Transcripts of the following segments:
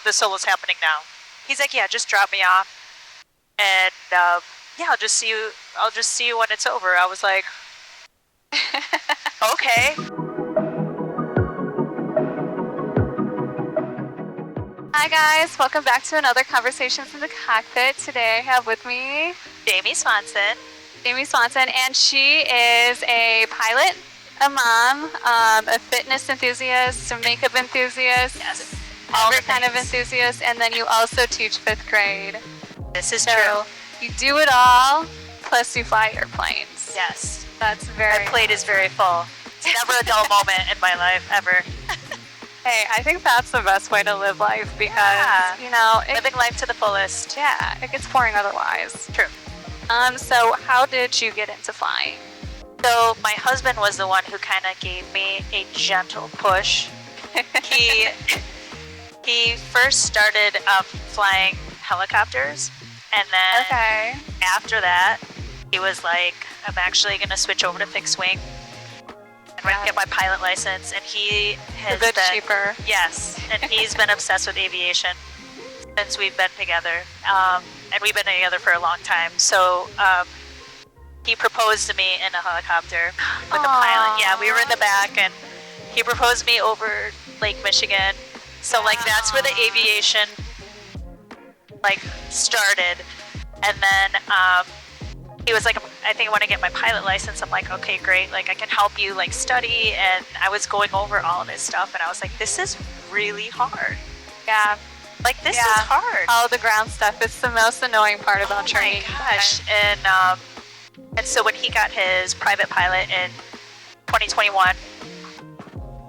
the solo's happening now. He's like, yeah, just drop me off. And yeah, I'll just see you when it's over. I was like, okay. Hi guys, welcome back to another Conversation from the Cockpit. Today I have with me Jamie Swanson, and she is a pilot, a mom, a fitness enthusiast, a makeup enthusiast, yes, every kind of enthusiast, and then you also teach 5th grade. This is true. You do it all, plus you fly airplanes. Yes. That's very My plate is very full. It's never a dull moment in my life, ever. Hey, I think that's the best way to live life because, living life to the fullest. Yeah, it gets boring otherwise. True. So how did you get into flying? So my husband was the one who kind of gave me a gentle push. He first started flying helicopters, and then after that, he was like, I'm actually going to switch over to fixed wing. I'm going to get my pilot license, and he has been cheaper. Yes, and he's been obsessed with aviation since we've been together, and we've been together for a long time. So he proposed to me in a helicopter with a pilot. Yeah, we were in the back, and he proposed me over Lake Michigan. So like that's where the aviation like started, and then he was like, I think I want to get my pilot license. I'm like, okay, great. Like I can help you like study. And I was going over all of this stuff, and I was like, this is really hard. Yeah. Like this is hard. All the ground stuff. It's the most annoying part about training. Oh my gosh. And so when he got his private pilot in 2021,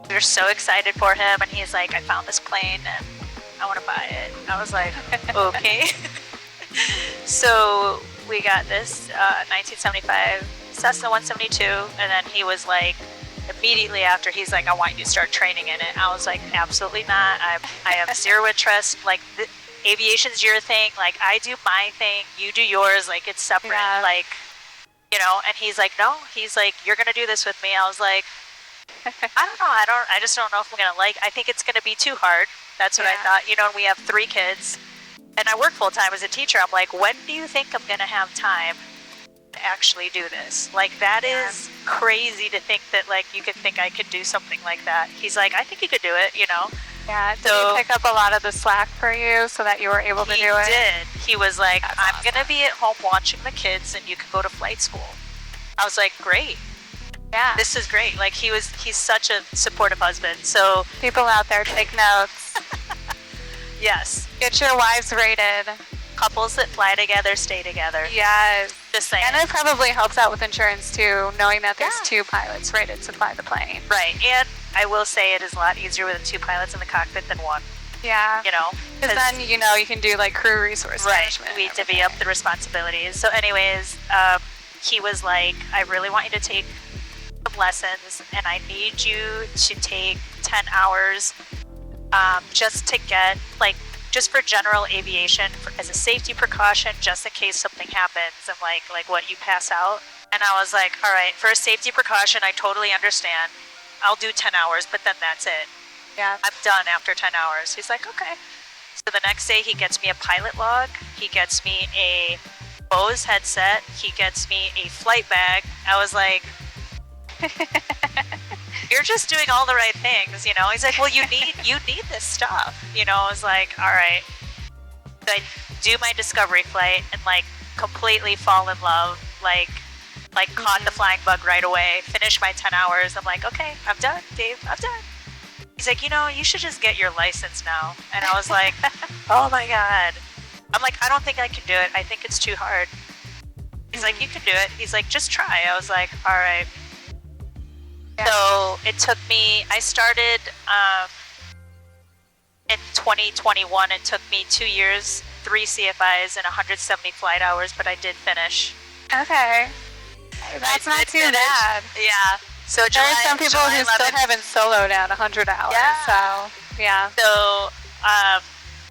we were so excited for him, and he's like, I found this plane and I want to buy it. I was like, okay. So we got this 1975 Cessna 172, and then he was like, immediately after, he's like, I want you to start training in it. I was like, absolutely not. I have zero interest. Like, aviation's your thing. Like, I do my thing. You do yours. Like, it's separate. Yeah. Like, you know, and he's like, no. He's like, you're going to do this with me. I was like, I don't know. I just don't know if I'm going to like, I think it's going to be too hard. That's what I thought. You know, and we have 3 kids, and I work full time as a teacher. I'm like, when do you think I'm going to have time to actually do this? Like, that is crazy to think that, like, you could think I could do something like that. He's like, I think you could do it, you know? Yeah, did he pick up a lot of the slack for you so that you were able to do it? He did. He was like, I'm going to be at home watching the kids, and you can go to flight school. I was like, great. Yeah. This is great. Like, he's such a supportive husband. So people out there, take notes. Yes. Get your wives rated. Couples that fly together stay together. Yes. Just saying. And it probably helps out with insurance too, knowing that there's 2 pilots rated to fly the plane. Right. And I will say it is a lot easier with 2 pilots in the cockpit than 1. Yeah. You know? Because then, you know, you can do like crew resource management. We divvy up the responsibilities. So anyways, he was like, I really want you to take some lessons, and I need you to take 10 hours just to get, like, just for general aviation, as a safety precaution, just in case something happens and like what, you pass out. And I was like, all right, for a safety precaution, I totally understand. I'll do 10 hours, but then that's it. Yeah. I'm done after 10 hours. He's like, okay. So the next day he gets me a pilot log. He gets me a Bose headset. He gets me a flight bag. I was like, you're just doing all the right things, you know? He's like, well, you need this stuff. You know, I was like, all right. So I do my discovery flight and like completely fall in love, like caught the flying bug right away, finished my 10 hours. I'm like, okay, I'm done, Dave, I'm done. He's like, you know, you should just get your license now. And I was like, oh my God. I'm like, I don't think I can do it. I think it's too hard. He's like, you can do it. He's like, just try. I was like, all right. Yeah. So it took me, I started in 2021. It took me 2 years, 3 CFIs, and 170 flight hours, but I did finish. Okay. That's not too bad. Yeah. So there are some people who still haven't soloed at 100 hours. Yeah. So, yeah. So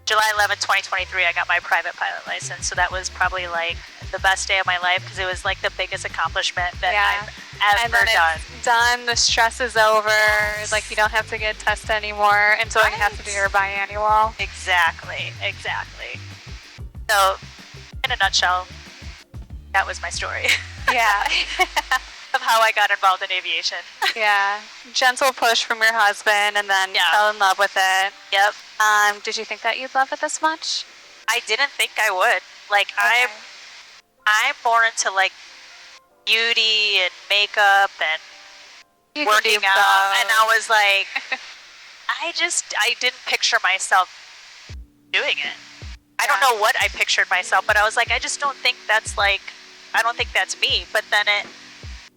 July 11th, 2023, I got my private pilot license. So that was probably like the best day of my life, because it was like the biggest accomplishment that And then it's done. The stress is over. Yes. Like you don't have to get tested anymore until you have to do your biannual. Exactly. So, in a nutshell, that was my story Yeah. of how I got involved in aviation. Yeah. Gentle push from your husband, and then you fell in love with it. Yep. Did you think that you'd love it this much? I didn't think I would. Like, Okay. I'm more into like beauty and makeup and You can working do out, both. and I was like, I didn't picture myself doing it. I don't know what I pictured myself, but I was like, I just don't think that's like, I don't think that's me. But then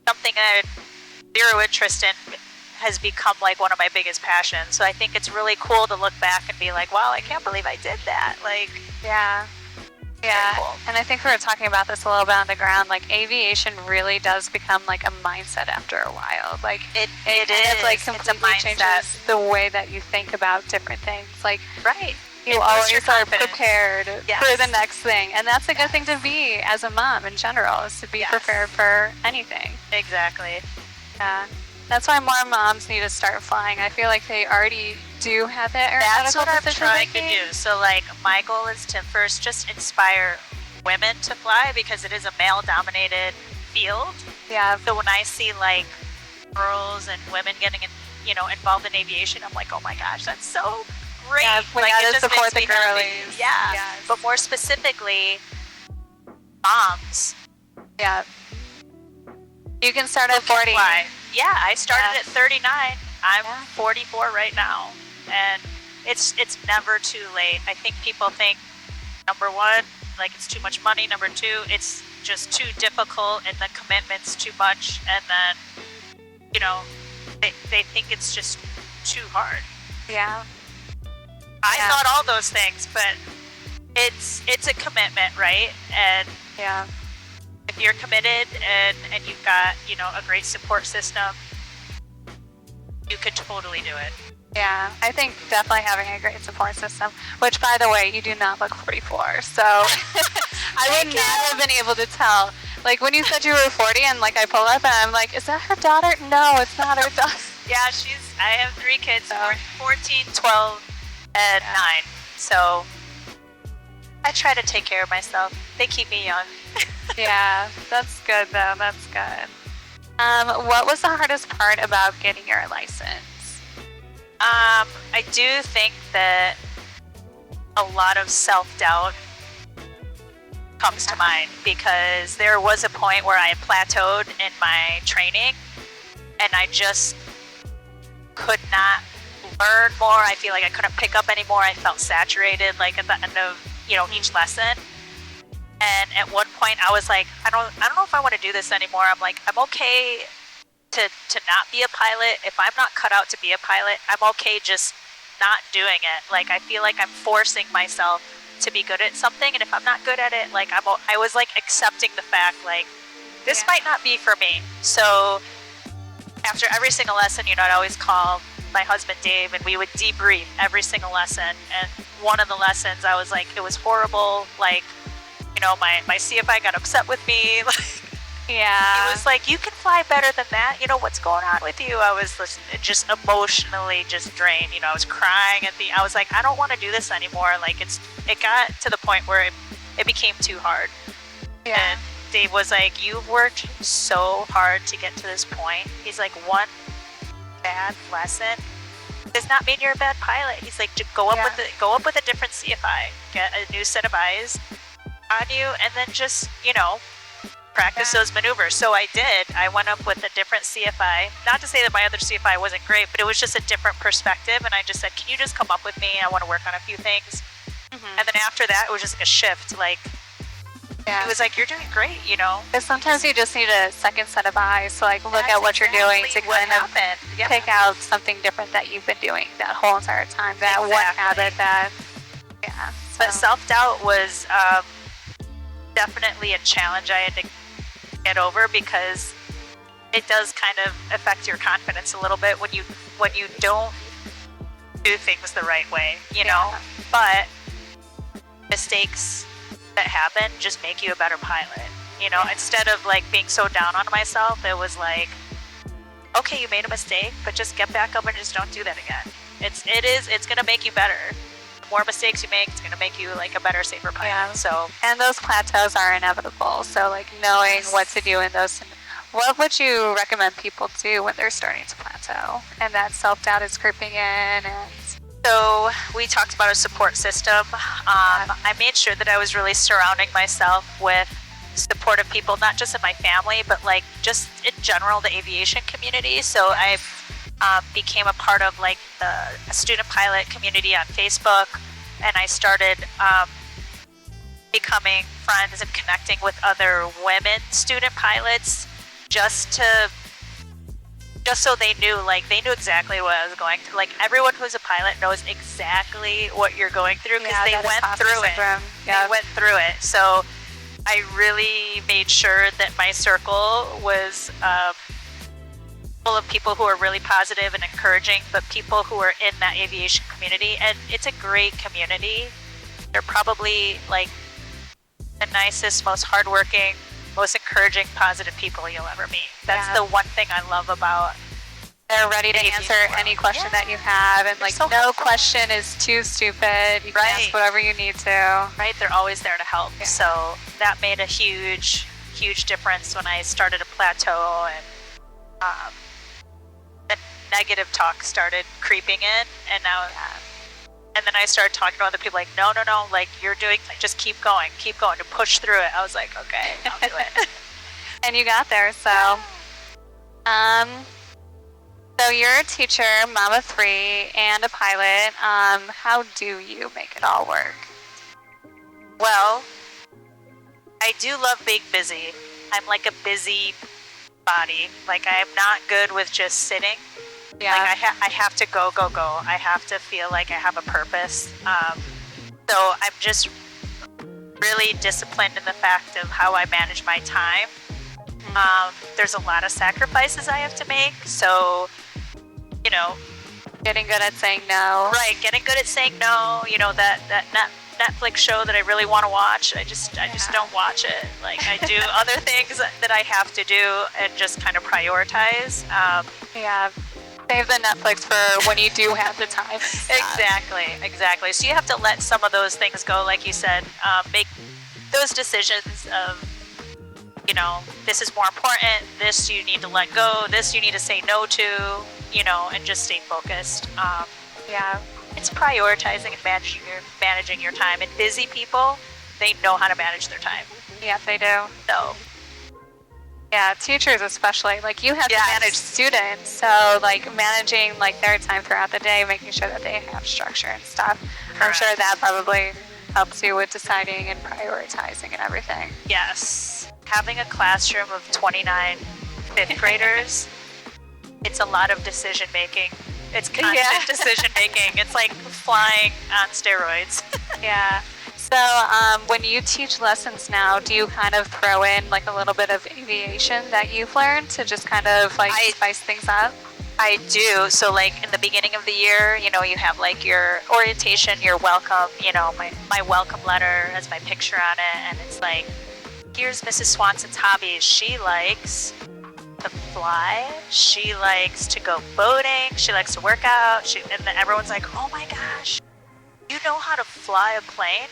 something I had zero interest in has become like one of my biggest passions. So I think it's really cool to look back and be like, wow, I can't believe I did that. Like, Yeah. cool. And I think we were talking about this a little bit on the ground. Like aviation really does become like a mindset after a while. Like it kind is of, like it's a completely mindset. changes the way that you think about different things. Like Right. you It boosts your always are confidence. prepared Yes. for the next thing, and that's a good thing to be as a mom in general, is to be Yes. prepared for anything. Exactly. Yeah. That's why more moms need to start flying. I feel like they already do have that That's aeronautical what I'm decision trying to making. do. So, like, my goal is to first just inspire women to fly because it is a male-dominated field. Yeah. So when I see like girls and women getting involved in aviation, I'm like, oh my gosh, that's so great. Yeah, we like, gotta it just support makes the me happy. girlies. Yeah. Yes. But more specifically, moms. Yeah. You can start at who can 40. fly. Yeah, I started Yeah. at 39. I'm Yeah. 44 right now, and it's never too late. I think people think, number one, like it's too much money. Number two, it's just too difficult and the commitment's too much. And then, they think it's just too hard. Yeah. I Yeah. thought all those things, but it's a commitment, right? And Yeah. if you're committed and you've got, a great support system, you could totally do it. Yeah. I think definitely having a great support system, which by the way, you do not look 44. So I would not have been able to tell. Like when you said you were 40 and like I pull up and I'm like, is that her daughter? No, it's not her daughter. Yeah, I have 3 kids, 14, 12, and 9. So I try to take care of myself. They keep me young. Yeah, that's good though. That's good. What was the hardest part about getting your license? I do think that a lot of self-doubt comes to mind because there was a point where I plateaued in my training and I just could not learn more. I feel like I couldn't pick up anymore. I felt saturated like at the end of, each lesson. And at one point I was like, I don't know if I want to do this anymore. I'm like, I'm okay to not be a pilot. If I'm not cut out to be a pilot, I'm okay just not doing it. Like I feel like I'm forcing myself to be good at something, and if I'm not good at it, like I was like accepting the fact like this might not be for me. So after every single lesson, I'd always call my husband Dave and we would debrief every single lesson. And one of the lessons I was like, it was horrible, like my CFI got upset with me. Yeah. He was like, you can fly better than that. What's going on with you? I was just emotionally just drained. I was crying I was like, I don't want to do this anymore. Like it got to the point where it became too hard. Yeah. And Dave was like, you've worked so hard to get to this point. He's like, one bad lesson does not mean you're a bad pilot. He's like, go up with a different CFI, get a new set of eyes on you, and then just practice those maneuvers. So I did. I went up with a different CFI. Not to say that my other CFI wasn't great, but it was just a different perspective. And I just said, can you just come up with me? I want to work on a few things. Mm-hmm. And then after that, it was just like a shift. Like, it was like, you're doing great, But sometimes you just need a second set of eyes to like look at what you're doing to kind of pick out something different that you've been doing that whole entire time. That one habit that, But self-doubt was definitely a challenge I had to get over because it does kind of affect your confidence a little bit when you don't do things the right way, But mistakes that happen just make you a better pilot. You know, instead of like being so down on myself, it was like, okay, you made a mistake, but just get back up and just don't do that again. It's gonna make you better. The more mistakes you make, it's gonna make you like a better, safer pilot. Yeah. So, And those plateaus are inevitable. So like knowing what to do in those. What would you recommend people do when they're starting to plateau and that self-doubt is creeping in? And so we talked about a support system. I made sure that I was really surrounding myself with supportive people, not just in my family, but like just in general, the aviation community. So I became a part of like the student pilot community on Facebook, and I started becoming friends and connecting with other women student pilots, just so they knew exactly what I was going through. Like everyone who's a pilot knows exactly what you're going through because they went through it. Yeah. They went through it. So I really made sure that my circle was full of people who are really positive and encouraging, but people who are in that aviation community. And it's a great community. They're probably like the nicest, most hardworking, most encouraging, positive people you'll ever meet. That's the one thing I love about. They're ready to answer any question that you have, and like no question is too stupid. You can ask whatever you need to. Right, they're always there to help. Yeah. So that made a huge difference when I started a plateau, and the negative talk started creeping in, and now. And then I started talking to other people like, no, like you're doing, like, just keep going, to push through it. I was like, okay, I'll do it. And you got there. So, so you're a teacher, mom of 3, and a pilot. How do you make it all work? Well, I do love being busy. I'm like a busy body. Like I'm not good with just sitting. Yeah. Like I have to go. I have to feel like I have a purpose. So I'm just really disciplined in the fact of how I manage my time. There's a lot of sacrifices I have to make. So, you know, getting good at saying no. Right, getting good at saying no. You know, that Netflix show that I really want to watch, I just don't watch it. Like I do other things that I have to do and just kind of prioritize. Save the Netflix for when you do have the time. Exactly. So you have to let some of those things go, like you said, make those decisions of, you know, this is more important, this you need to let go, this you need to say no to, you know, and just stay focused. It's prioritizing and managing your time. And busy people, they know how to manage their time. Yeah, they do. So. Yeah, teachers especially, like you have to manage students, so like managing like their time throughout the day, making sure that they have structure and stuff. Correct. I'm sure that probably helps you with deciding and prioritizing and everything. Yes. Having a classroom of 29 fifth graders, it's a lot of decision making. It's constant decision making. It's like flying on steroids. Yeah. So when you teach lessons now, do you kind of throw in like a little bit of aviation that you've learned to just kind of like spice things up? I do. So like in the beginning of the year, you know, you have like your orientation, your welcome, you know, my welcome letter has my picture on it. And it's like, here's Mrs. Swanson's hobbies. She likes to fly. She likes to go boating. She likes to work out. And then everyone's like, oh my gosh, you know how to fly a plane?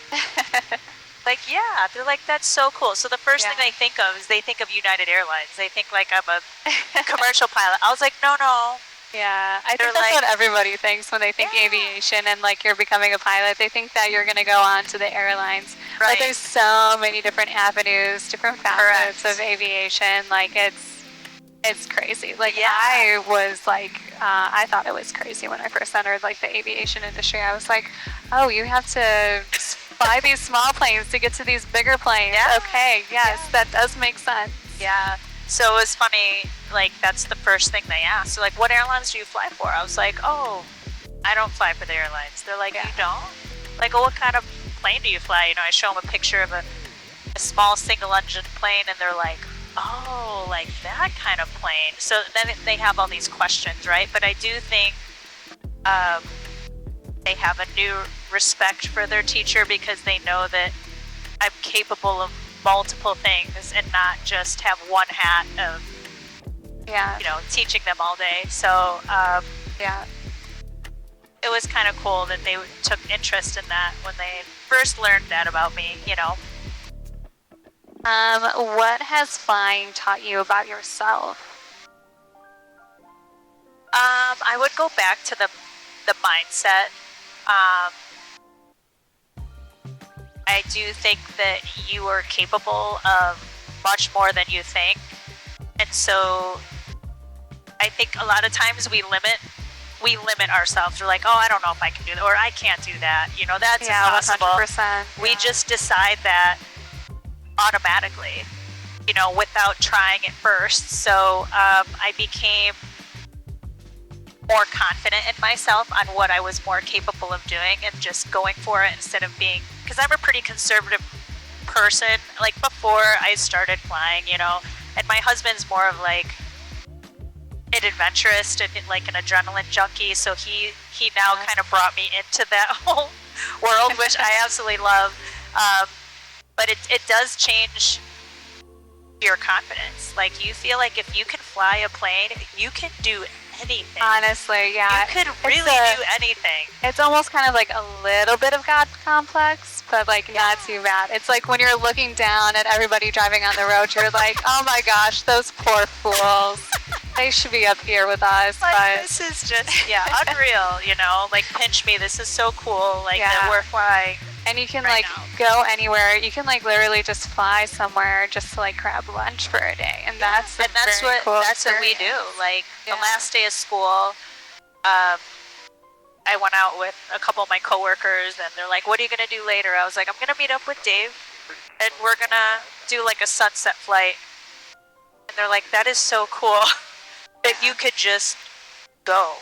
Like, yeah. They're like, that's so cool. So the first thing they think of is they think of United Airlines. They think like I'm a commercial pilot. I was like, no. Yeah, I think that's what everybody thinks when they think aviation and like you're becoming a pilot. They think that you're going to go on to the airlines. Right. But there's so many different avenues, different facets of aviation. Like it's crazy. Like I was like, I thought it was crazy when I first entered like the aviation industry. I was like, oh, you have to fly these small planes to get to these bigger planes. Yeah. Okay, yes, that does make sense. Yeah. So it was funny, like that's the first thing they asked. So like, what airlines do you fly for? I was like, oh, I don't fly for the airlines. They're like, you don't? Like, well, what kind of plane do you fly? You know, I show them a picture of a small single engine plane and they're like, oh, like that kind of plane. So then they have all these questions, right? But I do think they have a new respect for their teacher because they know that I'm capable of multiple things and not just have one hat of, Yeah. teaching them all day. So Yeah. it was kind of cool that they took interest in that when they first learned that about me. What has flying taught you about yourself? I would go back to the mindset. I do think that you are capable of much more than you think. And so I think a lot of times we limit ourselves. We're like, oh, I don't know if I can do that, or I can't do that. That's impossible. 100%. We just decide that automatically, without trying it first. So I became more confident in myself on what I was more capable of doing and just going for it instead of being, because I'm a pretty conservative person, like before I started flying, and my husband's more of like an adventurist and like an adrenaline junkie, so he now kind of brought me into that whole world, which I absolutely love. But it does change your confidence. Like, you feel like if you can fly a plane, you can do anything. Honestly, yeah. You could really do anything. It's almost kind of like a little bit of God complex, but like not too bad. It's like when you're looking down at everybody driving on the road, you're like, oh my gosh, those poor fools. They should be up here with us. Like, but this is just, unreal, Like, pinch me, this is so cool, like, that we're flying. And you can right like now. go anywhere. You can like literally just fly somewhere just to like grab lunch for a day, and that's what we do. Like, the last day of school, I went out with a couple of my coworkers, and they're like, "What are you gonna do later?" I was like, "I'm gonna meet up with Dave, and we're gonna do like a sunset flight." And they're like, "That is so cool that you could just go."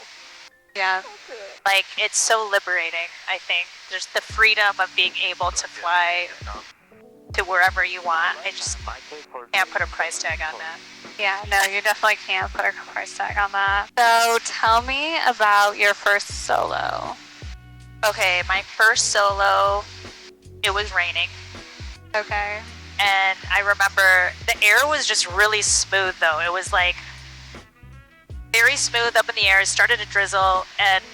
Yeah. Like, it's so liberating, I think. There's the freedom of being able to fly to wherever you want. I just can't put a price tag on that. Yeah, no, you definitely can't put a price tag on that. So tell me about your first solo. Okay, my first solo, it was raining. Okay. And I remember the air was just really smooth, though. It was like very smooth up in the air. It started to drizzle, and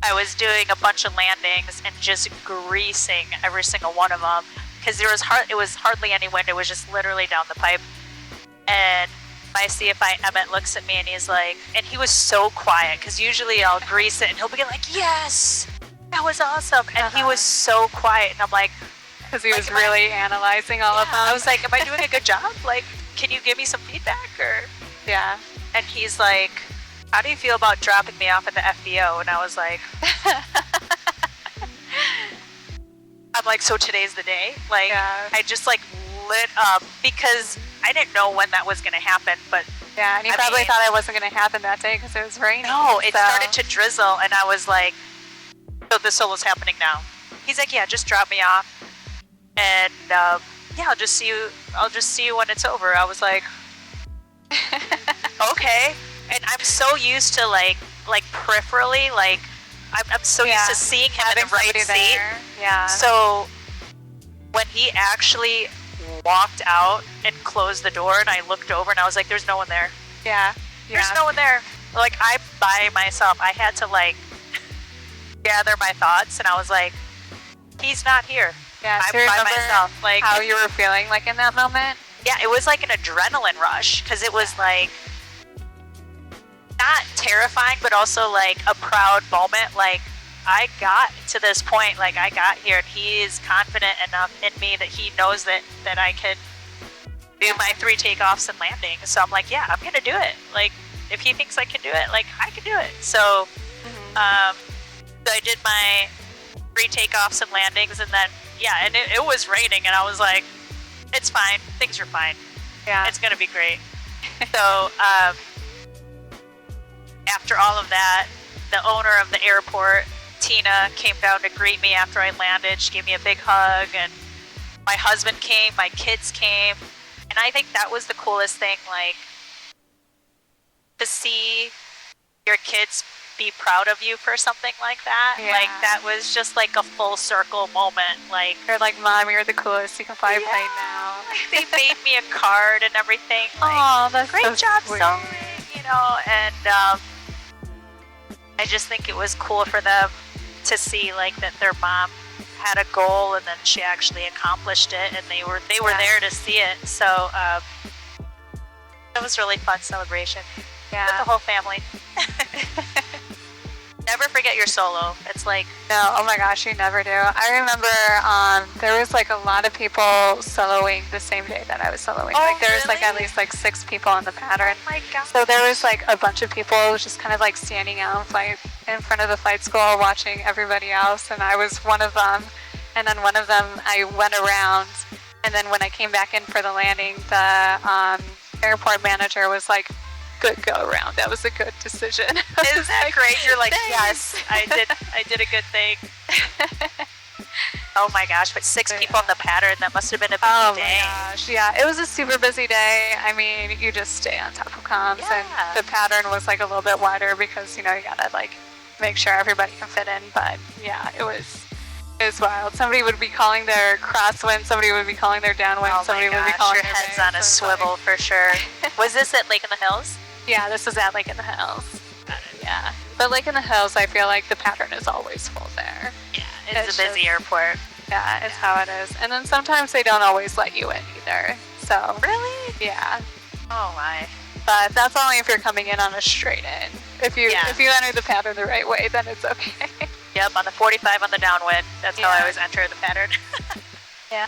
I was doing a bunch of landings and just greasing every single one of them because it was hardly any wind. It was just literally down the pipe. And my CFI Emmett looks at me and he's like, and he was so quiet because usually I'll grease it and he'll be like, "Yes, that was awesome." And he was so quiet, and I'm like, because he was really analyzing all of them. I was like, "Am I doing a good job? Like, can you give me some feedback?" Or yeah. And he's like, "How do you feel about dropping me off at the FBO?" And I was like, I'm like, "So today's the day?" Like, I just like lit up because I didn't know when that was going to happen. But yeah, and you probably thought it wasn't going to happen that day because it was raining. No, it started to drizzle, and I was like, "So the solo's happening now." He's like, "Yeah, just drop me off, and I'll just see you when it's over." I was like, "Okay." And I'm so used to like peripherally, like I'm so used to seeing him in the right seat. Yeah. So when he actually walked out and closed the door, and I looked over and I was like, "There's no one there." Yeah. There's no one there. Like, I'm by myself. I had to like gather my thoughts, and I was like, "He's not here." Yeah. I'm by myself. Like, how you were feeling like in that moment? Yeah, it was like an adrenaline rush because it was like not terrifying, but also like a proud moment. Like, I got to this point, like I got here, and he is confident enough in me that he knows that I can do my 3 takeoffs and landings. So I'm like, yeah, I'm gonna do it. Like, if he thinks I can do it, like, I can do it. So, so I did my 3 takeoffs and landings, and then and it was raining, and I was like, "It's fine. Things are fine. Yeah, it's gonna be great." So after all of that, the owner of the airport, Tina, came down to greet me after I landed. She gave me a big hug, and my husband came, my kids came, and I think that was the coolest thing, like, to see your kids be proud of you for something like that. Yeah. Like, that was just like a full circle moment. Like, You're like, Mom, you're the coolest. You can fly a Yeah. plane now. like, they made me a card and everything. Like, Oh, that's great so job sweet. sewing, you know, and I just think it was cool for them to see like that their mom had a goal and then she actually accomplished it, and they were Yeah. there to see it. So it was really fun celebration with the Yeah. whole family. Never forget your solo. It's like, No, oh my gosh, you never do. I remember there was like a lot of people soloing the same day that I was soloing. Oh, like there was like at really? least like 6 people on the pattern. oh my god. So there was like a bunch of people just kind of like standing out in front of the flight school watching everybody else, and I was one of them. And then one of them, I went around, and then when I came back in for the landing, the airport manager was like, "Good go around. That was a good decision." Isn't that great? You're like, Thanks. yes, I did a good thing. Oh my gosh, but 6 people in the pattern, that must have been a busy Oh day. my gosh, yeah, it was a super busy day. I mean, you just stay on top of comms, Yeah. and the pattern was like a little bit wider because, you know, you gotta like make sure everybody can fit in. But yeah, it was wild. Somebody would be calling their crosswind, somebody would be calling their downwind, Oh somebody my would be gosh, calling your their head's base. on a It was swivel for sure. Was this at Lake in the Hills? yeah, this was at Lake in the Hills. Yeah, but Lake in the Hills, I feel like the pattern is always full there. Yeah, It's it's a busy just- airport. Yeah, it's how it is. And then sometimes they don't always let you in either. So Really? yeah. Oh my. But that's only if you're coming in on a straight in. If you Yeah. enter the pattern the right way, then it's okay. Yep, on the 45 on the downwind. That's how I Yeah. always enter the pattern. Yeah.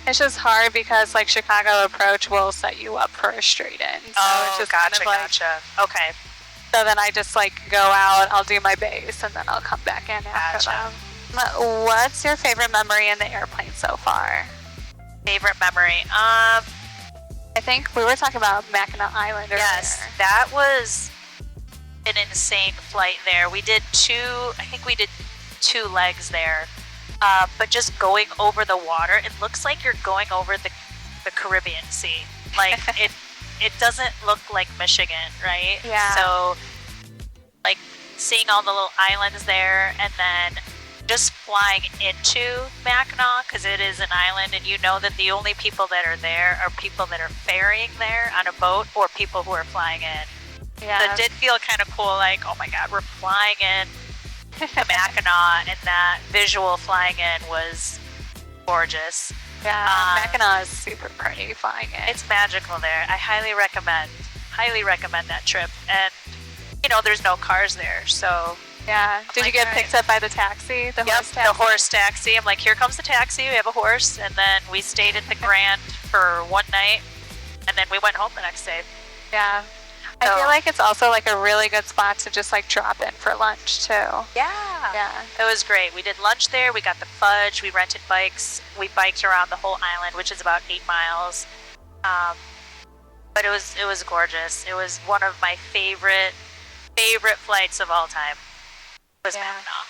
It's just hard because like Chicago approach will set you up for a straight in. So it's just kind of like, gotcha. Okay. so then I just like go out, I'll do my base, and then I'll come back in after Gotcha. them. What's your favorite memory in the airplane so far? Favorite memory? I think we were talking about Mackinac Island earlier. Yes, that was an insane flight there. We did I think we did 2 legs there. But just going over the water, it looks like you're going over the Caribbean Sea. Like it doesn't look like Michigan, right? Yeah. So like seeing all the little islands there, and then just flying into Mackinac, because it is an island, and you know that the only people that are there are people that are ferrying there on a boat or people who are flying in. Yeah. So it did feel kind of cool, like, oh my god, we're flying in to Mackinac, and that visual flying in was gorgeous. Yeah, Mackinac is super pretty flying in. It's magical there. I highly recommend that trip. And you know, there's no cars there, so Yeah. Did you Like, get alright. picked up by the taxi? The yep, horse taxi? the horse taxi. I'm like, here comes the taxi. We have a horse, and then we stayed at the Grand for one night, and then we went home the next day. Yeah. I So- feel like it's also like a really good spot to just like drop in for lunch too. Yeah. Yeah. It was great. We did lunch there. We got the fudge. We rented bikes. We biked around the whole island, which is about 8 miles. But it was gorgeous. It was one of my favorite flights of all time. It was Yeah. Mackinac.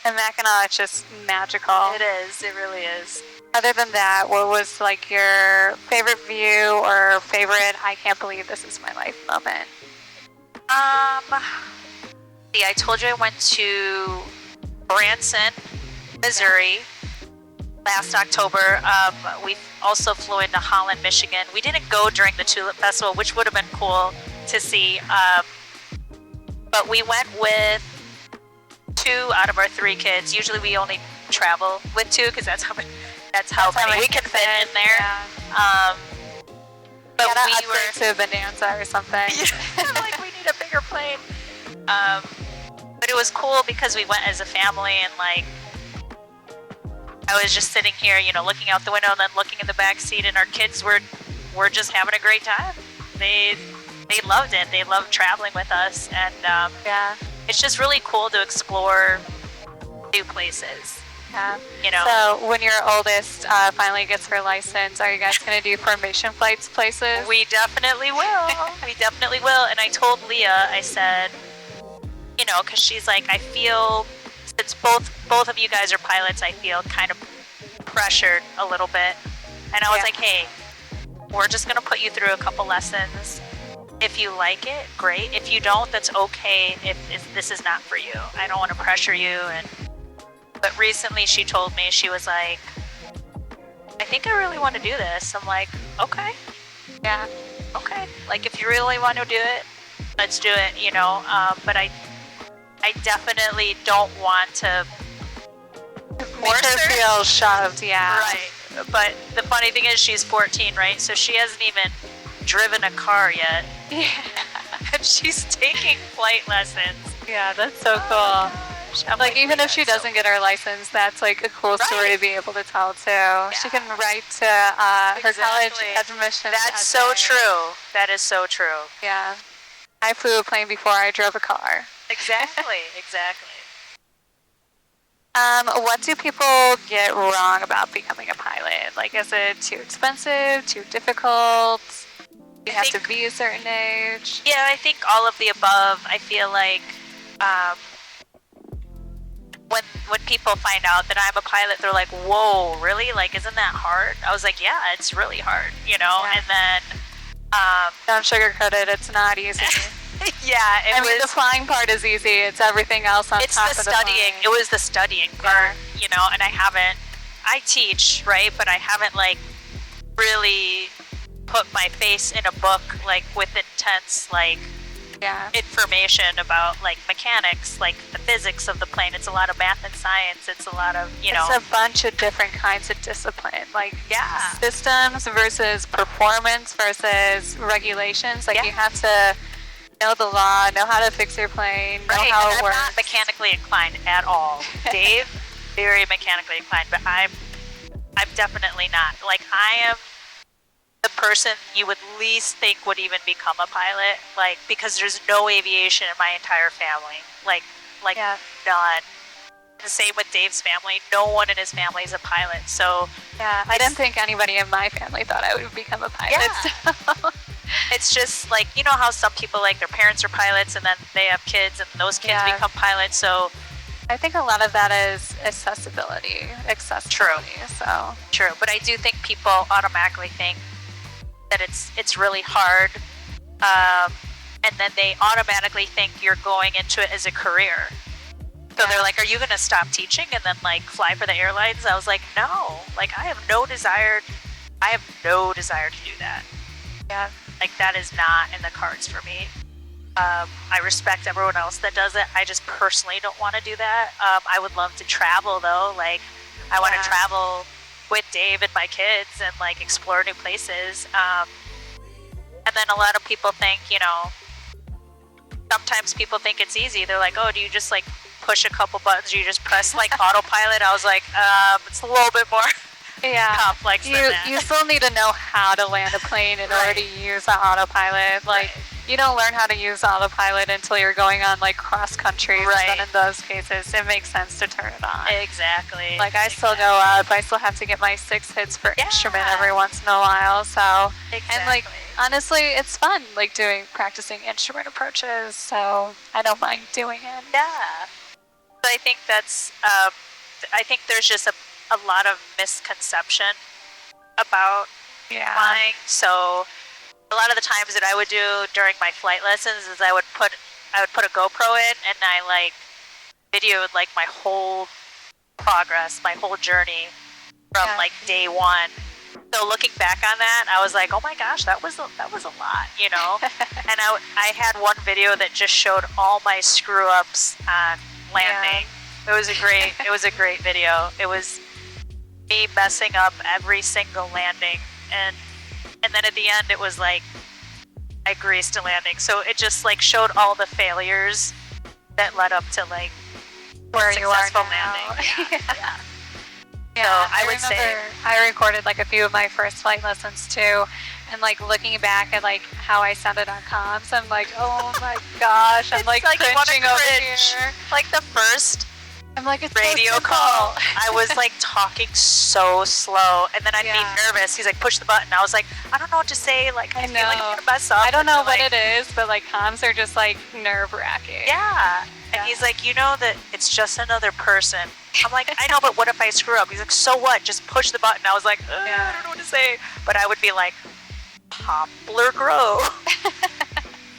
And Mackinac is just magical. It is. It really is. Other than that, what was like your favorite view or favorite I can't believe this is my life moment? See, I told you I went to Branson, Missouri last October. We also flew into Holland, Michigan. We didn't go during the Tulip Festival, which would have been cool to see. But we went with 2 out of our 3 kids. Usually we only travel with 2 because that's how many we can fit in there. Yeah. But Gotta we upgrade were to a Bonanza or something. like, we need a bigger plane. But it was cool because we went as a family, and like I was just sitting here, you know, looking out the window and then looking in the back seat, and our kids were just having a great time. They loved it. They loved traveling with us, and Yeah. it's just really cool to explore new places. Yeah. You know. So when your oldest finally gets her license, are you guys going to do formation flights places? We definitely will. We definitely will. And I told Leah, I said, you know, because she's like, I feel, since both of you guys are pilots, I feel kind of pressured a little bit. And I was Yeah. like, hey, we're just going to put you through a couple lessons. If you like it, great. If you don't, that's okay. If this is not for you, I don't want to pressure you. But recently she told me, she was like, I think I really want to do this. I'm like, okay, Yeah. okay. Like, if you really want to do it, let's do it, you know. But I definitely don't want to Make force her her. feel shoved, yeah. Right. But the funny thing is, she's 14, right? So she hasn't even driven a car yet. Yeah. And she's taking flight lessons. Yeah, that's so cool. Gosh. I'm Like, even if she that's so doesn't get her license, that's like a cool story to be able to tell too. She can write to her college Exactly. admissions. That's so true. That is so true. Yeah. I flew a plane before I drove a car. Exactly. Exactly. What do people get wrong about becoming a pilot? Like, is it too expensive, too difficult? You have to be a certain age? Yeah, I think all of the above. I feel like when people find out that I'm a pilot, they're like, whoa, really? Like, isn't that hard? I was like, yeah, it's really hard, you know? Yeah. And then Don't sugarcoat it, it's not easy. yeah, I mean, the flying part is easy. It's everything else on it's top the of the studying. flying. It was the studying part, you know, and I teach, right? But I haven't like really put my face in a book like with intense like Yeah. information about like mechanics, like the physics of the plane. It's a lot of math and science. It's a lot of, you know. It's a bunch of different kinds of discipline, like Yeah. systems versus performance versus regulations. Like, Yeah. you have to know the law, know how to fix your plane, know Right, how and it I'm works. not mechanically inclined at all. Dave, very mechanically inclined, but I'm definitely not. Like, I am the person you would least think would even become a pilot, like, because there's no aviation in my entire family, like Yeah. none. The same with Dave's family. No one in his family is a pilot, so Yeah, I didn't think anybody in my family thought I would become a pilot. Yeah. So. it's just like, you know how some people, like, their parents are pilots and then they have kids and those kids Yeah. become pilots. So I think a lot of that is accessibility. So true, but I do think people automatically think that it's really hard, and then they automatically think you're going into it as a career. So Yeah. they're like, "Are you going to stop teaching and then like fly for the airlines?" I was like, "No, like I have no desire to do that. yeah, Like, that is not in the cards for me." I respect everyone else that does it. I just personally don't want to do that. I would love to travel though. Like, I want to Yeah. travel with Dave and my kids and like explore new places. And then a lot of people think, you know, sometimes people think it's easy. They're like, "Oh, do you just like push a couple buttons? You just press like autopilot?" I was like, it's a little bit more yeah. complex than that. You still need to know how to land a plane in order to use the autopilot. Like, Right. you don't learn how to use autopilot until you're going on like cross country. Right. And then in those cases, it makes sense to turn it on. Exactly. Like, I still go up. I still have to get my 6 hits for Yeah. instrument every once in a while. So, Exactly. and like, honestly, it's fun, like practicing instrument approaches. So I don't mind doing it. Yeah. So I think I think there's just a lot of misconception about Yeah. flying. So a lot of the times that I would do during my flight lessons is I would put a GoPro in and I like videoed like my whole progress, my whole journey from Yeah. like day one. So looking back on that, I was like, oh my gosh, that was a lot, you know. And I had one video that just showed all my screw ups on landing. It was a great video. It was me messing up every single landing, and then at the end it was like I greased a landing. So it just like showed all the failures that led up to like Where you are successful now. landing. Yeah. Yeah, So I would remember say- I recorded like a few of my first flight lessons too, and like looking back at like how I sounded on comms, I'm like, oh my gosh, I'm It's like like you wanna cringing over cringe. here. Like the first I'm like, it's radio so simple. call, I was like talking so slow, and then I'd Yeah. be nervous. He's like, push the button. I was like, I don't know what to say. Like, I feel like I'm know. gonna mess up. I don't And know they're what like, it is, but like comms are just like nerve wracking. Yeah. And Yeah. he's like, you know that it's just another person. I'm like, I know, but what if I screw up? He's like, so what? Just push the button. I was like, I don't know what to say. But I would be like, Poplar Grove.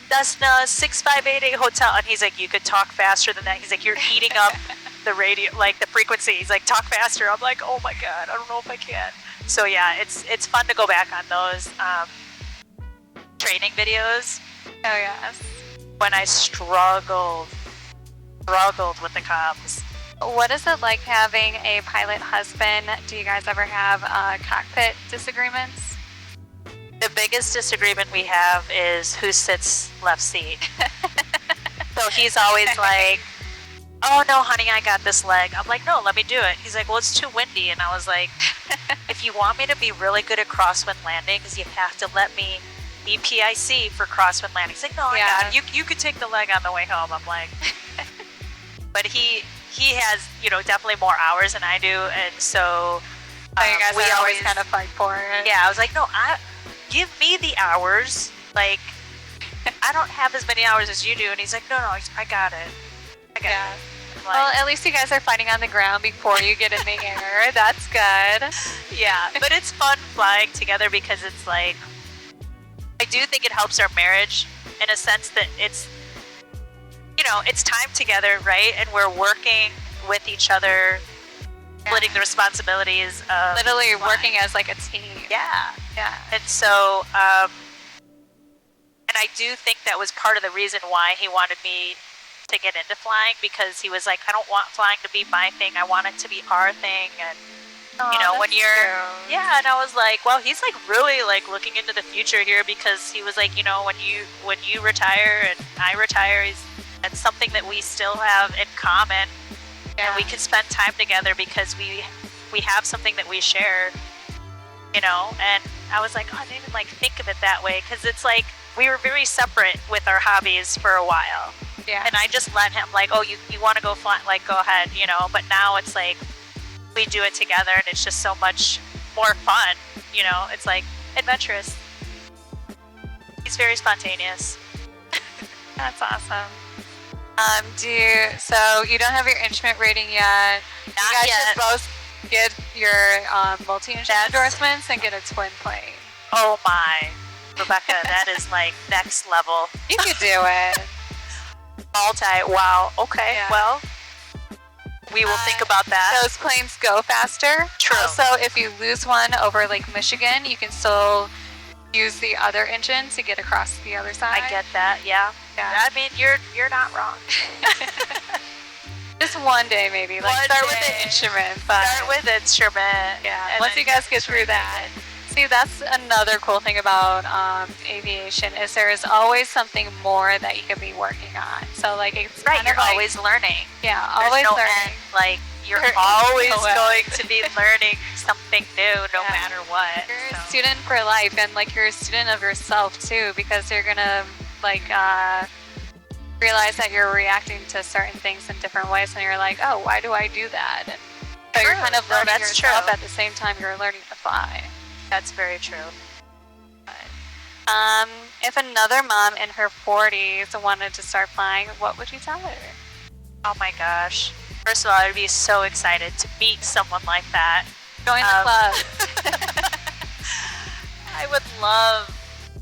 Cessna 6588 hotel. And he's like, you could talk faster than that. He's like, you're eating up the radio, like the frequency. He's like, talk faster. I'm like, oh my God, I don't know if I can. So yeah, it's fun to go back on those training videos. Oh yes. When I struggled with the comms. What is it like having a pilot husband? Do you guys ever have cockpit disagreements? The biggest disagreement we have is who sits left seat. So he's always like, oh no, honey, I got this leg. I'm like, no, let me do it. He's like, well, it's too windy. And I was like, if you want me to be really good at crosswind landings, you have to let me be PIC for crosswind landings. He's like, no, I got it. You could take the leg on the way home. I'm like, but he has, definitely more hours than I do. And so you guys always kind of fight for it. Yeah, I was like, no, give me the hours. Like, I don't have as many hours as you do. And he's like, no, I got it. I got it. Like, well, at least you guys are fighting on the ground before you get in the air. That's good. Yeah, but it's fun flying together because it's like, I do think it helps our marriage in a sense that it's, it's time together, right? And we're working with each other, splitting the responsibilities of literally working as like a team. Yeah. And so, and I do think that was part of the reason why he wanted me to get into flying, because he was like, I don't want flying to be my thing. I want it to be our thing. And when you're and I was like, well, he's like really like looking into the future here, because he was like, when you retire and I retire, that's something that we still have in common, and we can spend time together because we have something that we share, and I was like, oh, I didn't even like think of it that way, because it's like we were very separate with our hobbies for a while. Yeah. And I just let him like, oh, you want to go fly, like go ahead, but now it's like we do it together, and it's just so much more fun, it's like adventurous. He's very spontaneous. That's awesome. So you don't have your instrument rating yet. Not you guys yet. should both get your multi-instrument endorsements and get a twin plane. Oh my, Rebecca, that is like next level. You could do it. Wow. Okay. Yeah. Well, we will think about that. Those planes go faster. True. Also, if you lose one over Lake Michigan, you can still use the other engine to get across the other side. I get that. Yeah. I mean, you're not wrong. Just one day, maybe. Like start with the instrument. Start with instrument. Yeah. Once you guys get through that. See, that's another cool thing about aviation is there is always something more that you could be working on. So like it's right, kind you're of like, always learning. Yeah, There's always no learning. End. Like you're always going to be learning something new, no matter what. You're a student for life, and like you're a student of yourself too, because you're gonna like realize that you're reacting to certain things in different ways, and you're like, oh, why do I do that? And so you're kind of learning yourself at the same time you're learning to fly. That's very true. If another mom in her 40s wanted to start flying, what would you tell her? Oh my gosh. First of all, I'd be so excited to meet someone like that. Join the club. I would love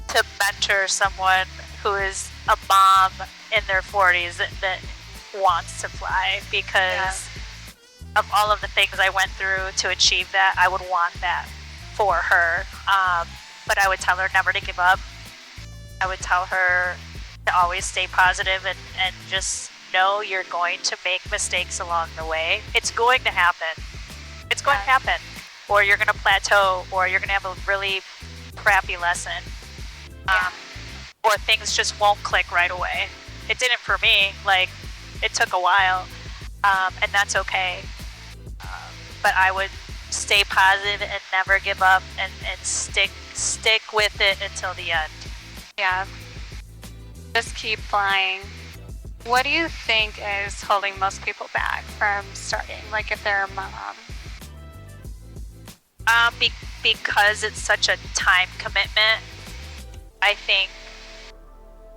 to mentor someone who is a mom in their 40s that wants to fly, because of all of the things I went through to achieve that. I would want that for her. But I would tell her never to give up. I would tell her to always stay positive and just know you're going to make mistakes along the way. It's going to happen. It's going to happen. Or you're going to plateau, or you're going to have a really crappy lesson. Or things just won't click right away. It didn't for me. Like, it took a while. And that's okay. But I would stay positive and never give up, and stick with it until the end. Yeah. Just keep flying. What do you think is holding most people back from starting? Like if they're a mom? Because it's such a time commitment. I think,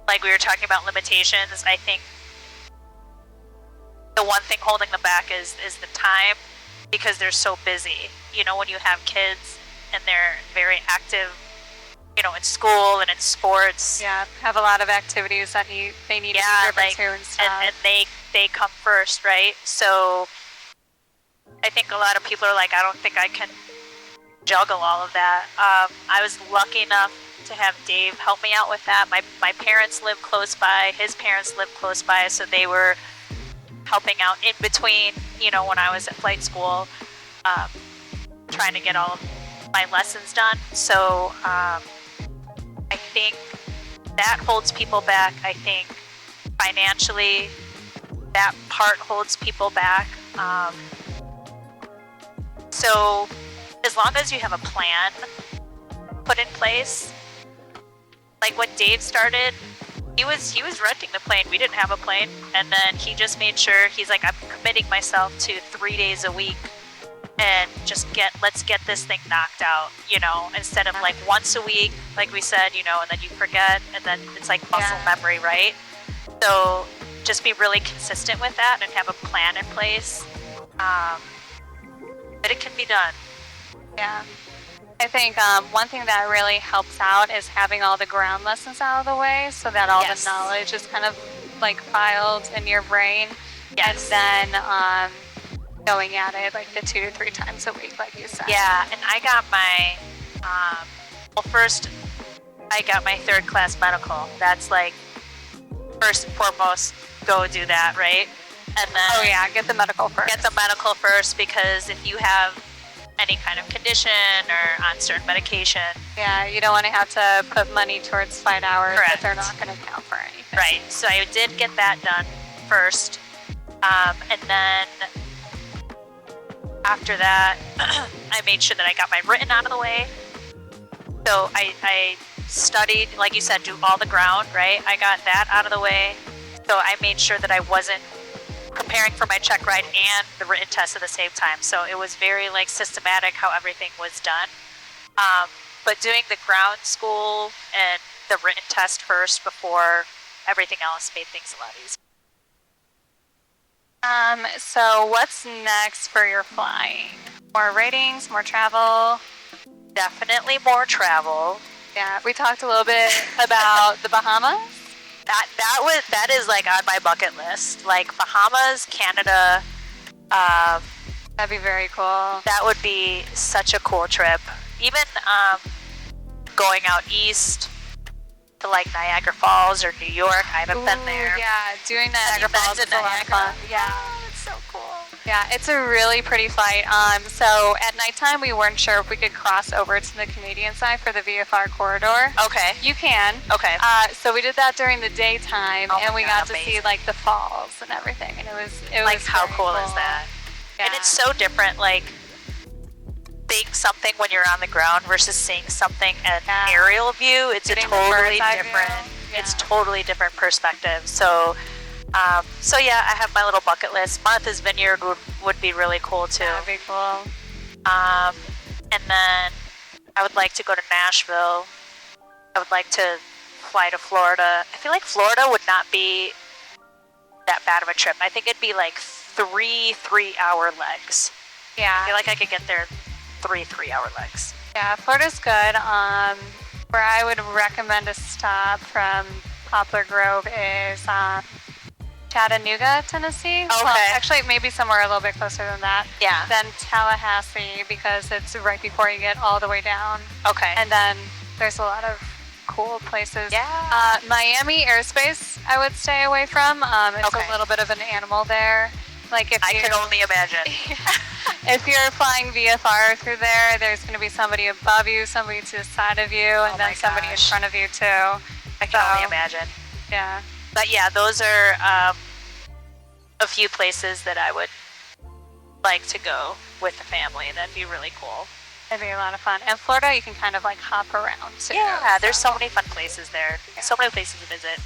like we were talking about limitations, I think the one thing holding them back is the time, because they're so busy. When you have kids and they're very active in school and in sports. Yeah, have a lot of activities that they need to be driven to and stuff. And they come first, right? So I think a lot of people are like, I don't think I can juggle all of that. I was lucky enough to have Dave help me out with that. My parents live close by. His parents live close by, so they were helping out in between, when I was at flight school, trying to get all of my lessons done. So I think that holds people back. I think financially, that part holds people back. So as long as you have a plan put in place, like when Dave started, he was renting the plane. We didn't have a plane, and then he just made sure, he's like, I'm committing myself to 3 days a week, and let's get this thing knocked out, instead of like once a week, like we said, and then you forget, and then it's like muscle memory, right? So just be really consistent with that and have a plan in place, that it can be done. Yeah. I think one thing that really helps out is having all the ground lessons out of the way, so that all the knowledge is kind of like filed in your brain. Yes. And then going at it like the 2 to 3 times a week, like you said. Yeah, and I got my, first I got my 3rd class medical. That's like, first and foremost, go do that, right? And then get the medical first. Get the medical first, because if you have any kind of condition or on certain medication. Yeah, you don't want to have to put money towards flight hours Correct. that they're not going to count for anything. Right, so I did get that done first. And then after that, I made sure that I got my written out of the way. So I studied, like you said, do all the ground, right? I got that out of the way. So I made sure that I wasn't preparing for my check ride and the written test at the same time. So it was very like systematic how everything was done. But doing the ground school and the written test first before everything else made things a lot easier. So what's next for your flying? More ratings, more travel? Definitely more travel. Yeah, we talked a little bit about the Bahamas. That is like on my bucket list. Like Bahamas, Canada. That'd be very cool. That would be such a cool trip. Even going out east to like Niagara Falls or New York. I haven't been there. Yeah, doing Niagara Falls is a lot of fun. Yeah. It's so cool. Yeah, it's a really pretty flight. So at nighttime, we weren't sure if we could cross over to the Canadian side for the VFR corridor. Okay. You can. Okay. So we did that during the daytime, and we got amazing. to see like the falls and everything, and it was like how cool is that? Yeah. And it's so different, like seeing something when you're on the ground versus seeing something at an aerial view. It's Getting a totally the different. Yeah. It's totally different perspective. So yeah, I have my little bucket list. Martha's Vineyard would be really cool too. That'd be cool. And then I would like to go to Nashville. I would like to fly to Florida. I feel like Florida would not be that bad of a trip. I think it'd be like 3 3-hour legs. Yeah. I feel like I could get there 3 3-hour legs. Yeah, Florida's good. Where I would recommend a stop from Poplar Grove is Chattanooga, Tennessee. Okay. Well, actually, maybe somewhere a little bit closer than that. Yeah. Then Tallahassee, because it's right before you get all the way down. Okay. And then there's a lot of cool places. Yeah. Miami airspace, I would stay away from. It's Okay. a little bit of an animal there. Like if I can only imagine. if you're flying VFR through there, there's going to be somebody above you, somebody to the side of you, and then somebody in front of you too. I can only imagine. Yeah. But yeah, those are a few places that I would like to go with the family. That'd be really cool. It'd be a lot of fun. And Florida, you can kind of like hop around too. Yeah, there's so many fun places there. Yeah. So many places to visit.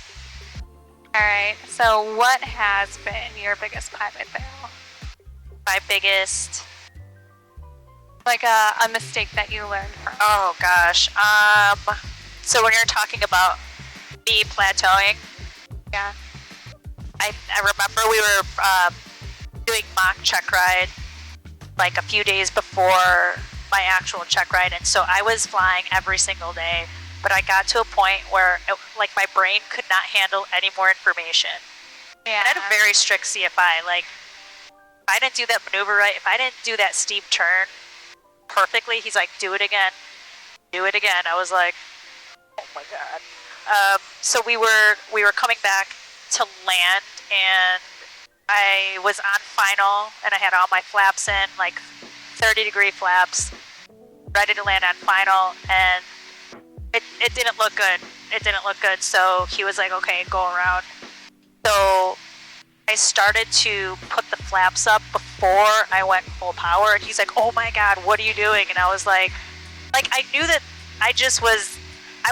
All right. So what has been your biggest pilot fail? My biggest... Like a mistake that you learned from? Oh gosh. So when you're talking about me plateauing, Yeah. I remember we were doing mock check ride like a few days before my actual check ride, and so I was flying every single day but I got to a point where like my brain could not handle any more information. Yeah. And I had a very strict CFI. Like, if I didn't do that maneuver right, if I didn't do that steep turn perfectly, he's like, do it again. Do it again. I was like, oh my God. So we were coming back to land, and I was on final, and I had all my flaps in, like 30-degree flaps, ready to land on final, and it didn't look good. It didn't look good. So he was like, okay, go around. So I started to put the flaps up before I went full power, and he's like, oh my God, what are you doing? And I was like I knew that I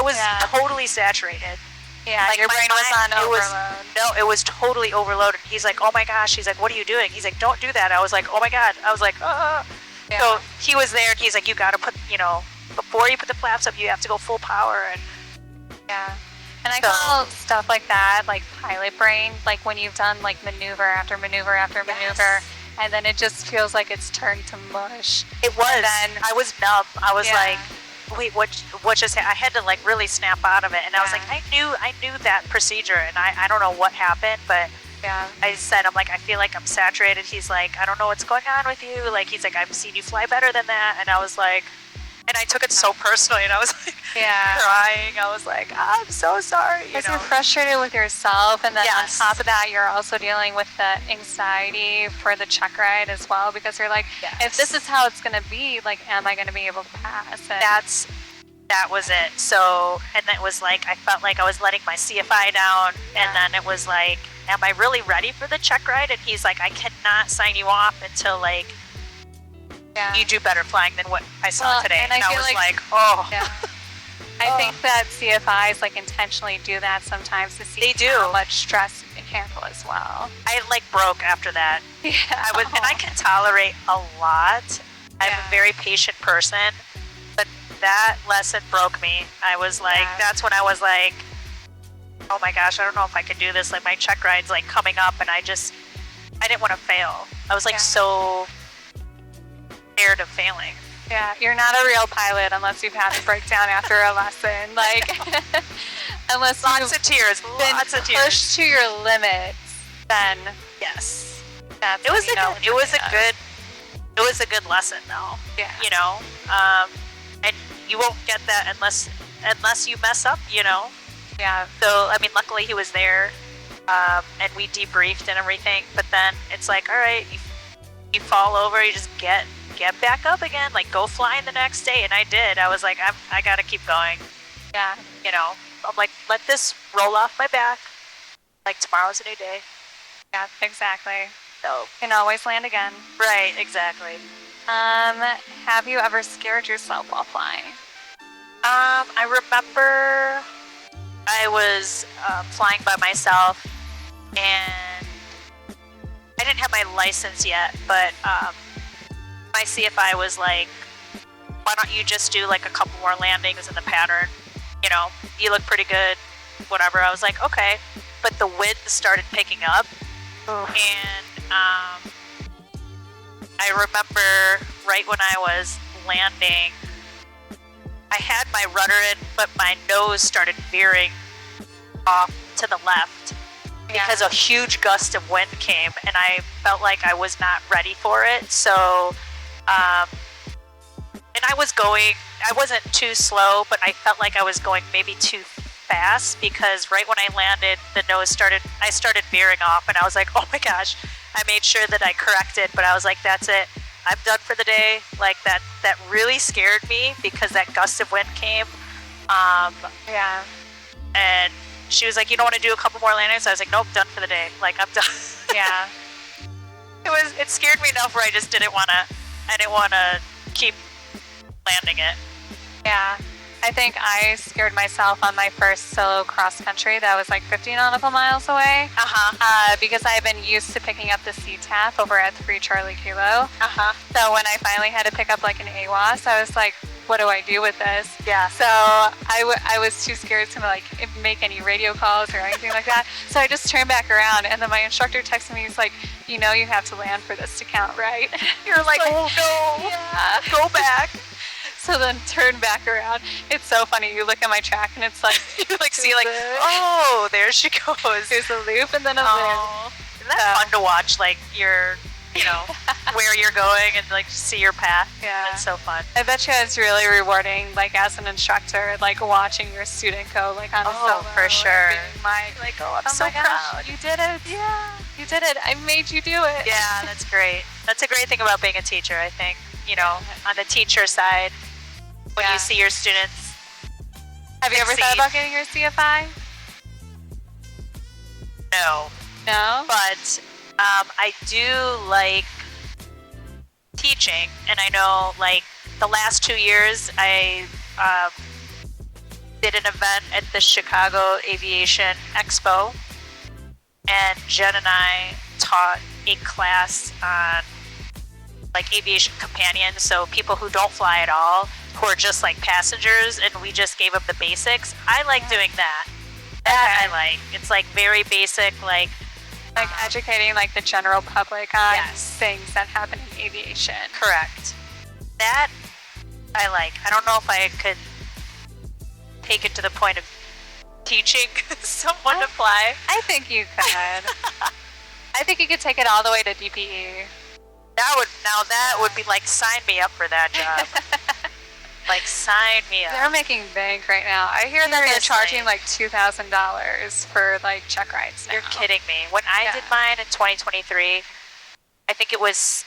was totally saturated. Yeah, like your brain was on overload. It was totally overloaded. He's like, oh my gosh. He's like, what are you doing? He's like, don't do that. I was like, oh my God. I was like, yeah. So he was there, and he's like, you got to put, before you put the flaps up, you have to go full power. And yeah. And I call stuff like that, like pilot brain, like when you've done like maneuver after maneuver after maneuver, and then it just feels like it's turned to mush. It was. And then I was numb. I was like, wait, what just happened? I had to like really snap out of it, and I was like, I knew that procedure, and I don't know what happened, but I said, I'm like, I feel like I'm saturated. He's like, I don't know what's going on with you. Like, he's like, I've seen you fly better than that, and I was like, and I took it so personally, and I was like, crying. I was like, I'm so sorry. Because you're frustrated with yourself, and then on top of that, you're also dealing with the anxiety for the check ride as well, because you're like, if this is how it's going to be, like, am I going to be able to pass? And that was it. So, and it was like, I felt like I was letting my CFI down, and then it was like, am I really ready for the check ride? And he's like, I cannot sign you off until like you do better flying than what I saw today. And I was like, oh. Yeah. I think that CFIs like intentionally do that sometimes to see how much stress you can handle as well. I like broke after that. Yeah. And I can tolerate a lot. I'm a very patient person, but that lesson broke me. I was like, that's when I was like, oh my gosh, I don't know if I can do this. Like my check ride's like coming up, and I didn't want to fail. I was like so scared of failing. Yeah, you're not a real pilot unless you've had a breakdown after a lesson. Like, unless lots of tears, pushed to your limits, then that's it was a good lesson though. Yeah, and you won't get that unless you mess up. Yeah. So I mean, luckily he was there, and we debriefed and everything. But then it's like, all right, you fall over, you just get back up again, like go flying the next day. And I did. I was like, I gotta keep going. Yeah. I'm like, let this roll off my back. Like tomorrow's a new day. Yeah, exactly. So you can always land again. Right, exactly. Have you ever scared yourself while flying? I remember I was flying by myself, and I didn't have my license yet, but my CFI was like, why don't you just do like a couple more landings in the pattern? You look pretty good, whatever. I was like, okay. But the wind started picking up, and I remember right when I was landing, I had my rudder in, but my nose started veering off to the left because a huge gust of wind came, and I felt like I was not ready for it. So, and I wasn't too slow, but I felt like I was going maybe too fast, because right when I landed, I started veering off, and I was like, oh my gosh. I made sure that I corrected, but I was like, that's it. I'm done for the day. Like that really scared me, because that gust of wind came. And she was like, you don't want to do a couple more landings? I was like, nope, done for the day. Like, I'm done. Yeah. It scared me enough where I just didn't want to keep landing it. Yeah. I think I scared myself on my first solo cross country that was like 50 nautical miles away. Because I had been used to picking up the CTAF over at 3 Charlie Kilo. So when I finally had to pick up like an AWAS, I was like, what do I do with this? Yeah. So I was too scared to like make any radio calls or anything like that. So I just turned back around, and then my instructor texted me. He's like, you have to land for this to count, right? You're like, oh no. Yeah. Go back. So then turn back around. It's so funny. You look at my track and it's like You like see like, oh, there she goes. There's a loop and then a loop. Oh, isn't that fun to watch? Like your, where you're going and like see your path. Yeah, that's so fun. I bet you it's really rewarding, like as an instructor, like watching your student go like on a solo. For sure. Being like, oh, I'm so my gosh, proud. you did it. Yeah, you did it. I made you do it. Yeah, that's great. That's a great thing about being a teacher, I think. On the teacher side, when you see your students. Have you ever thought about getting your CFI? No. No? But I do like teaching, and I know like the last 2 years I did an event at the Chicago Aviation Expo, and Jen and I taught a class on like aviation companions, so people who don't fly at all, who are just like passengers, and we just gave them the basics. I like doing that. That I like. It's like very basic, like educating like the general public on Yes. things that happen in aviation. correct. That I like. I don't know if I could take it to the point of teaching someone to fly. I think you could. I think you could take it all the way to DPE. That would be like, sign me up for that job. Like, sign me up. They're making bank right now. I hear that they're Seriously. charging like $2,000 for like check rides now. You're kidding me. When I did mine in 2023, I think it was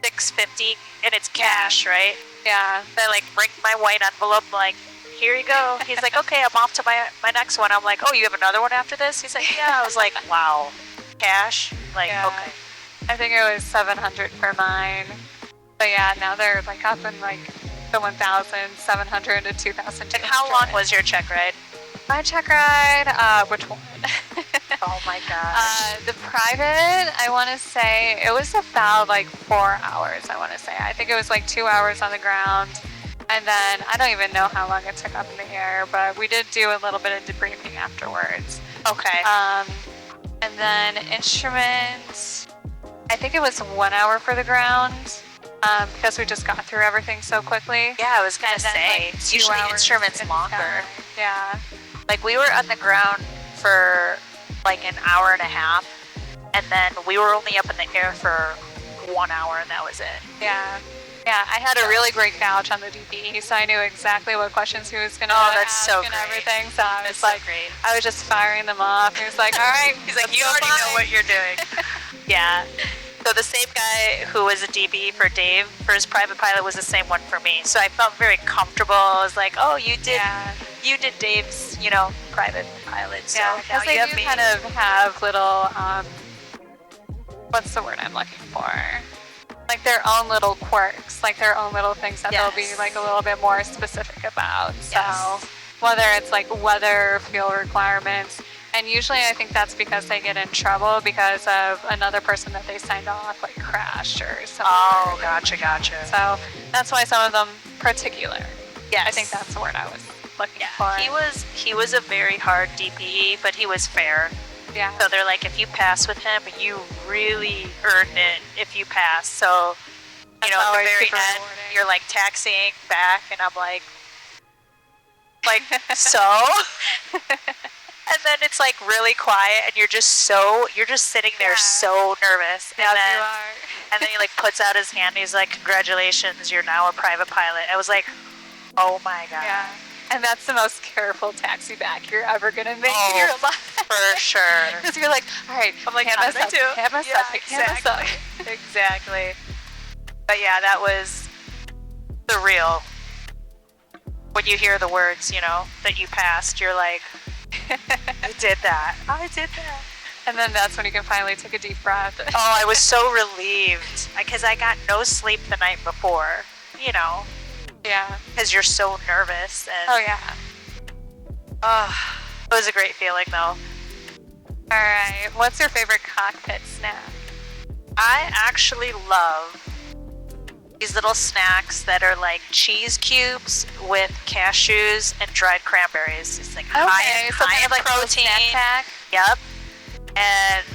$650, and it's cash, right? Yeah. I like bring my white envelope, like, here you go. He's like, okay, I'm off to my next one. I'm like, oh, you have another one after this? He's like, yeah. I was like, wow, cash? Like, Yeah. okay. I think it was $700 for mine. But yeah, now they're like up in like the $1,700 to $2,200. And how long was your check ride? my check ride? Which one? Oh my gosh. The private, I want to say it was about like 4 hours. I want to say. I think it was like 2 hours on the ground, and then I don't even know how long it took up in the air, but we did do a little bit of debriefing afterwards. Okay. And then instruments, I think it was 1 hour for the ground, because we just got through everything so quickly. Yeah, I was gonna And then, say, like, 2 usually hours instruments in the longer. sky. Yeah. Like, we were on the ground for like an hour and a half, and then we were only up in the air for 1 hour, and that was it. Yeah. Yeah, I had a really great couch on the DPE, so I knew exactly what questions he was going to that's ask so and great. everything. So I was That's so like, great. I was just firing them off. He was like, all right. He's like, let's you go already know fly." what you're doing. Yeah. So the same guy who was a DB for Dave, for his private pilot, was the same one for me. So I felt very comfortable. I was like, oh, you did Dave's, private pilot. So Yeah, now because they you have do me. kind of have little, what's the word I'm looking for? Like their own little quirks, like their own little things that they'll be Yes. like a little bit more specific about. So Yes. whether it's like weather, fuel requirements, and usually I think that's because they get in trouble because of another person that they signed off like crashed or something. Oh, gotcha. So that's why some of them particular. Yes. I think that's the word I was looking for. Yeah, he was a very hard DPE, but he was fair. Yeah. So they're like, if you pass with him, you really earned it if you pass. So, at the always very super end, rewarding. you're like taxiing back, and I'm like, so? And then it's like really quiet, and you're just sitting there so nervous. Yes, and then, you are. And then he like puts out his hand, and he's like, congratulations, you're now a private pilot. I was like, oh my God. Yeah. And that's the most careful taxi back you're ever going to make in your life. For sure. Because you're like, all right, I'm like, can't how mess did I up, do? can't mess Yeah, up, can't mess up. Exactly. But yeah, that was surreal. When you hear the words, that you passed, you're like, I did that. And then that's when you can finally take a deep breath. Oh, I was so relieved because I got no sleep the night before, Yeah. because you're so nervous. And, Oh, yeah. it was a great feeling though. All right. What's your favorite cockpit snack? I actually love these little snacks that are like cheese cubes with cashews and dried cranberries. It's like high kind in of like a little protein. snack pack. Yep. And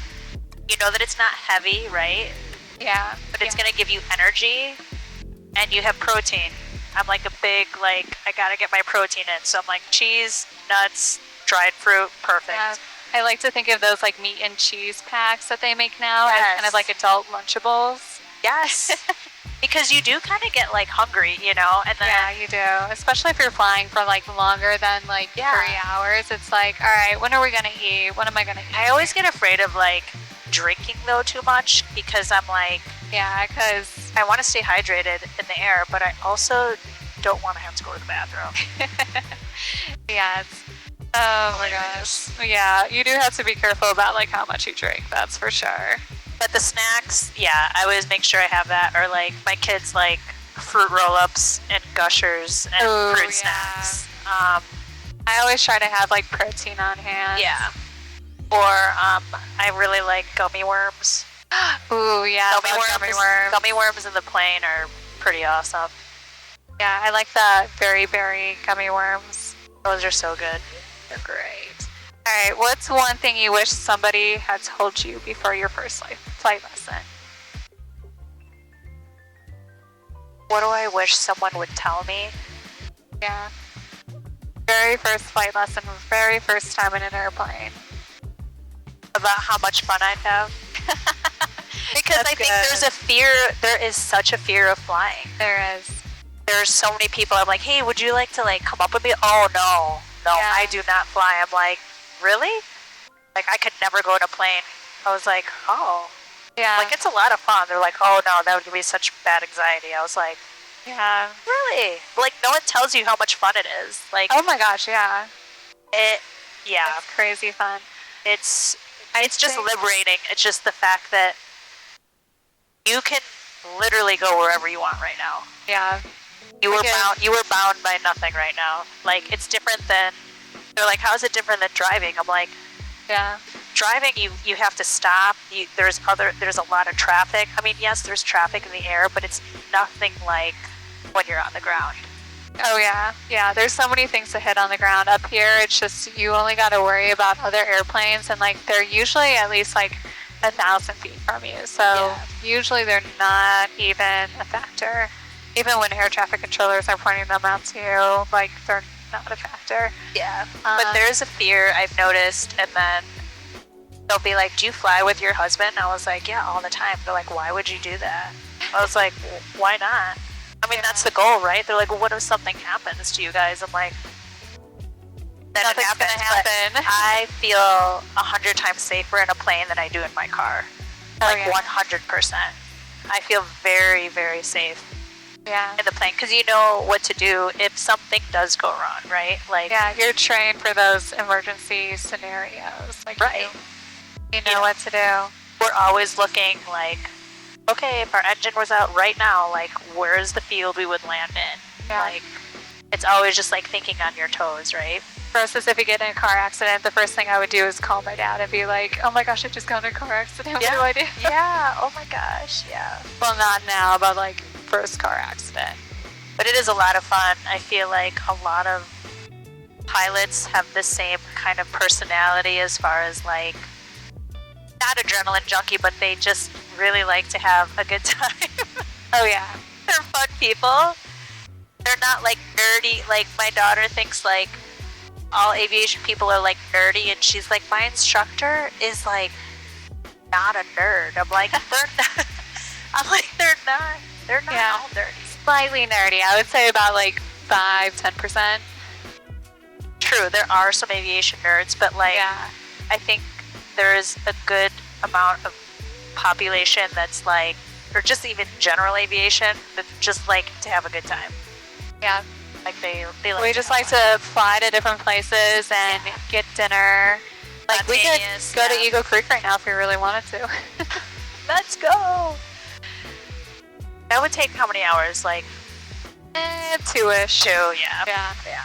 you know that it's not heavy, right? Yeah. But it's going to give you energy, and you have protein. I'm like a big, like, I gotta get my protein in. So I'm like cheese, nuts, dried fruit, perfect. Yeah. I like to think of those like meat and cheese packs that they make now as kind of Yes. like adult Lunchables. Yes. Because you do kind of get like hungry, you know, and then Yeah, you do. Especially if you're flying for like longer than like Yeah. 3 hours. It's like, all right, when are we gonna eat? When am I gonna eat? I always get afraid of like drinking though too much because I'm like, Yeah, because I want to stay hydrated in the air, but I also don't want to have to go to the bathroom. yeah, it's, oh my gosh. Yeah, you do have to be careful about like how much you drink. That's for sure. But the snacks, yeah, I always make sure I have that. Or like my kids like fruit roll-ups and gushers and Ooh, fruit yeah. snacks. I always try to have like protein on hand. Yeah. Or I really like gummy worms. Ooh, yeah. Gummy worms in the plane are pretty awesome. Yeah, I like the berry gummy worms. Those are so good. They're great. All right, what's one thing you wish somebody had told you before your first flight lesson? What do I wish someone would tell me? Yeah. Very first flight lesson, very first time in an airplane. About how much fun I'd have? Because That's I think good. there is such a fear of flying. There is. There's so many people, I'm like, hey, would you like to like come up with me? Oh, no, Yeah. I do not fly. I'm like, really? Like, I could never go in a plane. I was like, oh. Yeah. Like, it's a lot of fun. They're like, oh, no, that would give me such bad anxiety. I was like, yeah. really? Like, no one tells you how much fun it is. Like, Oh my gosh, yeah. yeah, It's crazy fun. it's just think- liberating. It's just the fact that you can literally go wherever you want right now. Yeah. You were Because- bound by nothing right now. Like, it's different than, they're like, how is it different than driving? I'm like, Yeah. driving, you have to stop. There's a lot of traffic. I mean, yes, there's traffic in the air, but it's nothing like when you're on the ground. Oh yeah. Yeah, there's so many things to hit on the ground. Up here, it's just, you only got to worry about other airplanes, and like, they're usually at least like 1,000 feet from you. So Yeah. usually they're not even a factor. Even when air traffic controllers are pointing them out to you, like, they're not a factor. Yeah. But there's a fear I've noticed, and then they'll be like, do you fly with your husband? I was like, yeah, all the time. They're like, why would you do that? I was like, why not? I mean, that's the goal, right? They're like, well, what if something happens to you guys? I'm like, then Nothing's it happens. gonna But happen. I feel 100 times safer in a plane than I do in my car. Oh, Like, yeah. 100%. I feel very, very safe Yeah. in the plane because you know what to do if something does go wrong, right? Like, Yeah, you're trained for those emergency scenarios. Like, Right. You know what to do. we're always looking like, okay, if our engine was out right now, like, where's the field we would land in? Yeah. Like, it's always just like thinking on your toes, right? Versus if you get in a car accident, the first thing I would do is call my dad and be like, oh my gosh, I just got in a car accident. What do I do? Yeah. Oh my gosh. Yeah. Well, not now, but like first car accident. But it is a lot of fun. I feel like a lot of pilots have the same kind of personality as far as like, not adrenaline junkie, but they just really like to have a good time. Oh yeah. They're fun people. They're not like nerdy. Like, my daughter thinks like all aviation people are like nerdy, and she's like, my instructor is like not a nerd. I'm like, they're not. I'm like, they're not. They're not Yeah. all nerdy. Slightly nerdy. I would say about like 5-10%. True, there are some aviation nerds, but like, Yeah. I think there is a good amount of population that's like, or just even general aviation, that just like to have a good time. Yeah. Like they like. We just like to fly to different places and get dinner. Like we could Spontaneous, go to yeah. Eagle Creek right now if we really wanted to. Let's go. That would take how many hours? Like 2-ish. 2. Yeah. Yeah. Yeah.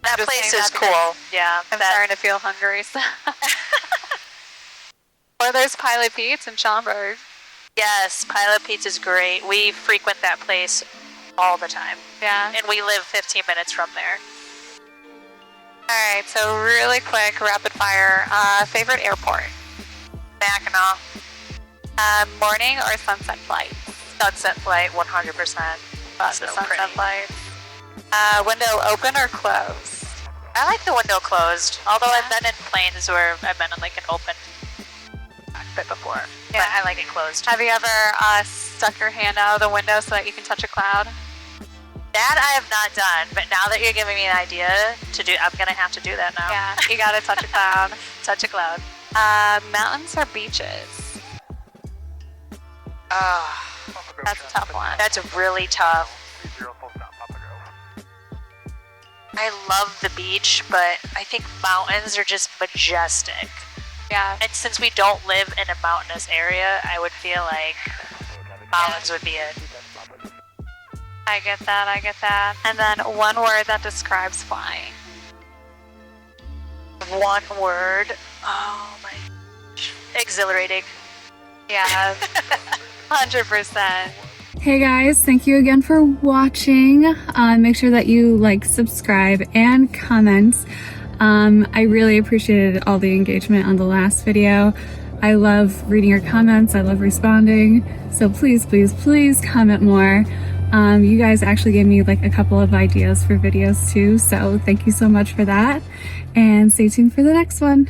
That just place saying is that cool. Yeah. I'm that- starting to feel hungry. So. Or there's Pilot Pete's in Schaumburg. Yes, Pilot Pete's is great. We frequent that place all the time, Yeah. and we live 15 minutes from there. All right. So really quick, rapid fire. Favorite airport? Mackinac, Morning or sunset flight? sunset flight, 100%. Love So the sunset pretty. flights. Window open or closed? I like the window closed, although I've been in planes where I've been in like an open cockpit before, but I like it closed. Have you ever stuck your hand out of the window so that you can touch a cloud? That I have not done, but now that you're giving me an idea to do, I'm gonna have to do that now. Yeah, you gotta touch a cloud. Touch a cloud. Mountains or beaches? Oh, That's a tough one. that's really tough. I love the beach, but I think mountains are just majestic. Yeah. And since we don't live in a mountainous area, I would feel like mountains would be it. I get that. And then one word that describes flying. One word. Oh my gosh. Exhilarating. Yeah. 100%. Hey guys, thank you again for watching. Make sure that you like, subscribe, and comment. I really appreciated all the engagement on the last video. I love reading your comments. I love responding. So please, please, please comment more. You guys actually gave me like a couple of ideas for videos too. So thank you so much for that. And stay tuned for the next one.